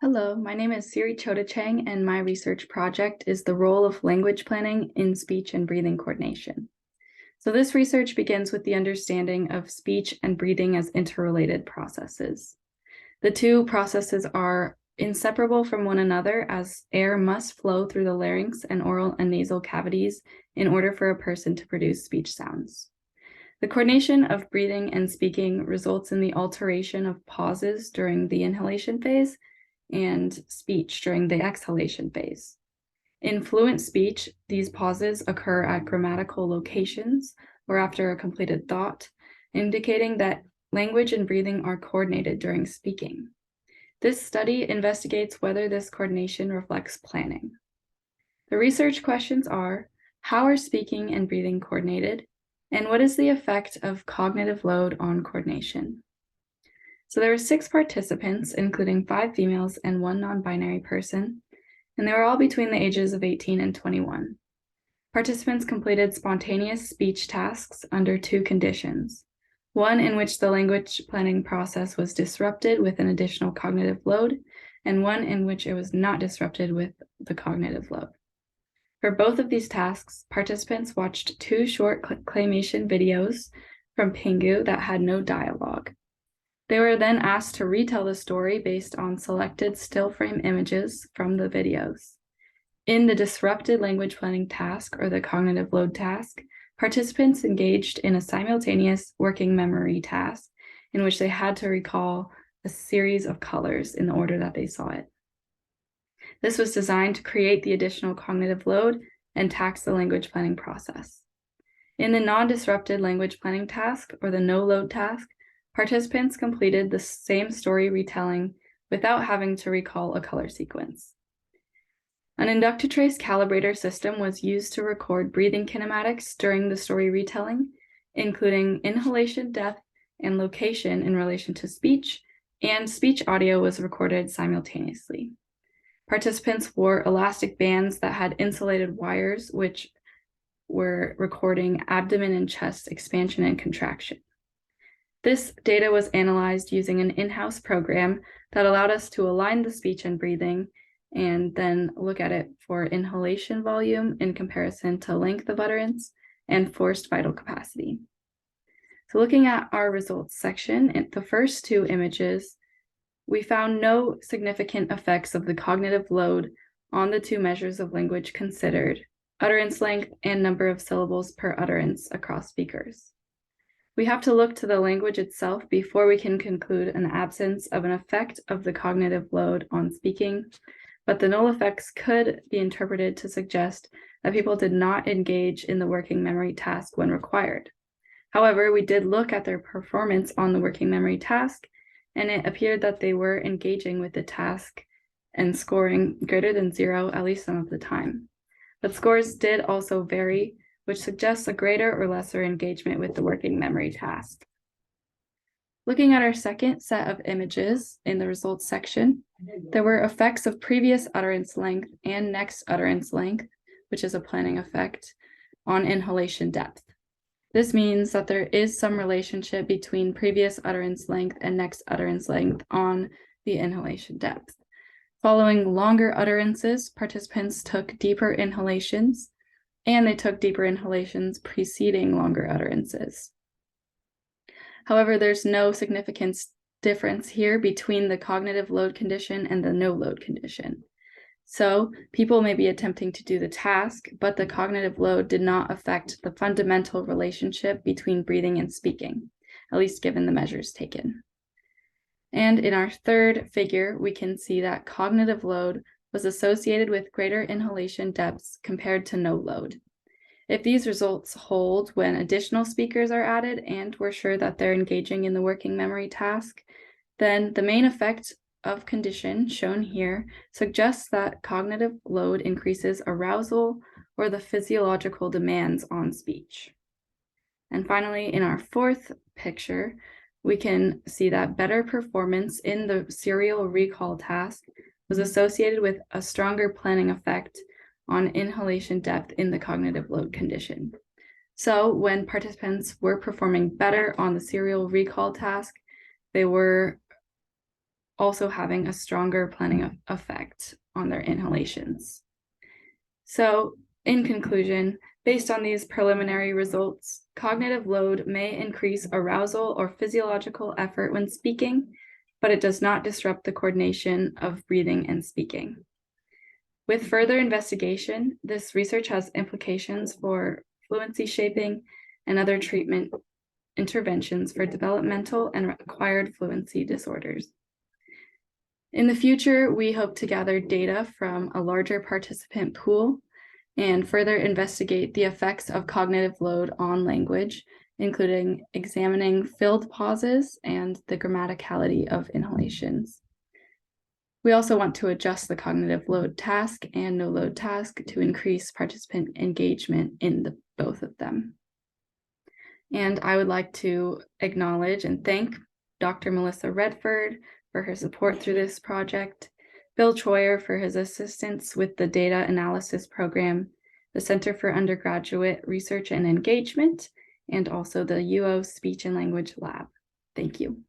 Hello, my name is Siri Chotechuang, and my research project is the role of language planning in speech and breathing coordination. So this research begins with the understanding of speech and breathing as interrelated processes. The two processes are inseparable from one another, as air must flow through the larynx and oral and nasal cavities in order for a person to produce speech sounds. The coordination of breathing and speaking results in the alteration of pauses during the inhalation phase and speech during the exhalation phase. In fluent speech, these pauses occur at grammatical locations or after a completed thought, indicating that language and breathing are coordinated during speaking. This study investigates whether this coordination reflects planning. The research questions are: how are speaking and breathing coordinated? And what is the effect of cognitive load on coordination? So there were 6 participants, including 5 females and 1 non-binary person, and they were all between the ages of 18 and 21. Participants completed spontaneous speech tasks under 2 conditions: one in which the language planning process was disrupted with an additional cognitive load, and one in which it was not disrupted with the cognitive load. For both of these tasks, participants watched 2 short claymation videos from Pingu that had no dialogue. They were then asked to retell the story based on selected still frame images from the videos. In the disrupted language planning task, or the cognitive load task, participants engaged in a simultaneous working memory task in which they had to recall a series of colors in the order that they saw it. This was designed to create the additional cognitive load and tax the language planning process. In the non-disrupted language planning task, or the no-load task, participants completed the same story retelling without having to recall a color sequence. An induct-to-trace calibrator system was used to record breathing kinematics during the story retelling, including inhalation depth and location in relation to speech, and speech audio was recorded simultaneously. Participants wore elastic bands that had insulated wires, which were recording abdomen and chest expansion and contraction. This data was analyzed using an in-house program that allowed us to align the speech and breathing and then look at it for inhalation volume in comparison to length of utterance and forced vital capacity. So looking at our results section, in the first 2 images, we found no significant effects of the cognitive load on the 2 measures of language considered: utterance length and number of syllables per utterance across speakers. We have to look to the language itself before we can conclude an absence of an effect of the cognitive load on speaking, but the null effects could be interpreted to suggest that people did not engage in the working memory task when required. However, we did look at their performance on the working memory task, and it appeared that they were engaging with the task and scoring greater than 0 at least some of the time. But scores did also vary, which suggests a greater or lesser engagement with the working memory task. Looking at our second set of images in the results section, there were effects of previous utterance length and next utterance length, which is a planning effect, on inhalation depth. This means that there is some relationship between previous utterance length and next utterance length on the inhalation depth. Following longer utterances, participants took deeper inhalations, and they took deeper inhalations preceding longer utterances. However, there's no significant difference here between the cognitive load condition and the no load condition. So people may be attempting to do the task, but the cognitive load did not affect the fundamental relationship between breathing and speaking, at least given the measures taken. And in our third figure, we can see that cognitive load was associated with greater inhalation depths compared to no load. If these results hold when additional speakers are added and we're sure that they're engaging in the working memory task, then the main effect of condition shown here suggests that cognitive load increases arousal or the physiological demands on speech. And finally, in our fourth picture, we can see that better performance in the serial recall task was associated with a stronger planning effect on inhalation depth in the cognitive load condition. So when participants were performing better on the serial recall task, they were also having a stronger planning effect on their inhalations. So, in conclusion, based on these preliminary results, cognitive load may increase arousal or physiological effort when speaking, but it does not disrupt the coordination of breathing and speaking. With further investigation, this research has implications for fluency shaping and other treatment interventions for developmental and acquired fluency disorders. In the future, we hope to gather data from a larger participant pool and further investigate the effects of cognitive load on language, including examining filled pauses and the grammaticality of inhalations. We also want to adjust the cognitive load task and no load task to increase participant engagement in both of them. And I would like to acknowledge and thank Dr. Melissa Redford for her support through this project, Bill Troyer for his assistance with the data analysis program, the Center for Undergraduate Research and Engagement, and also the UO Speech and Language Lab. Thank you.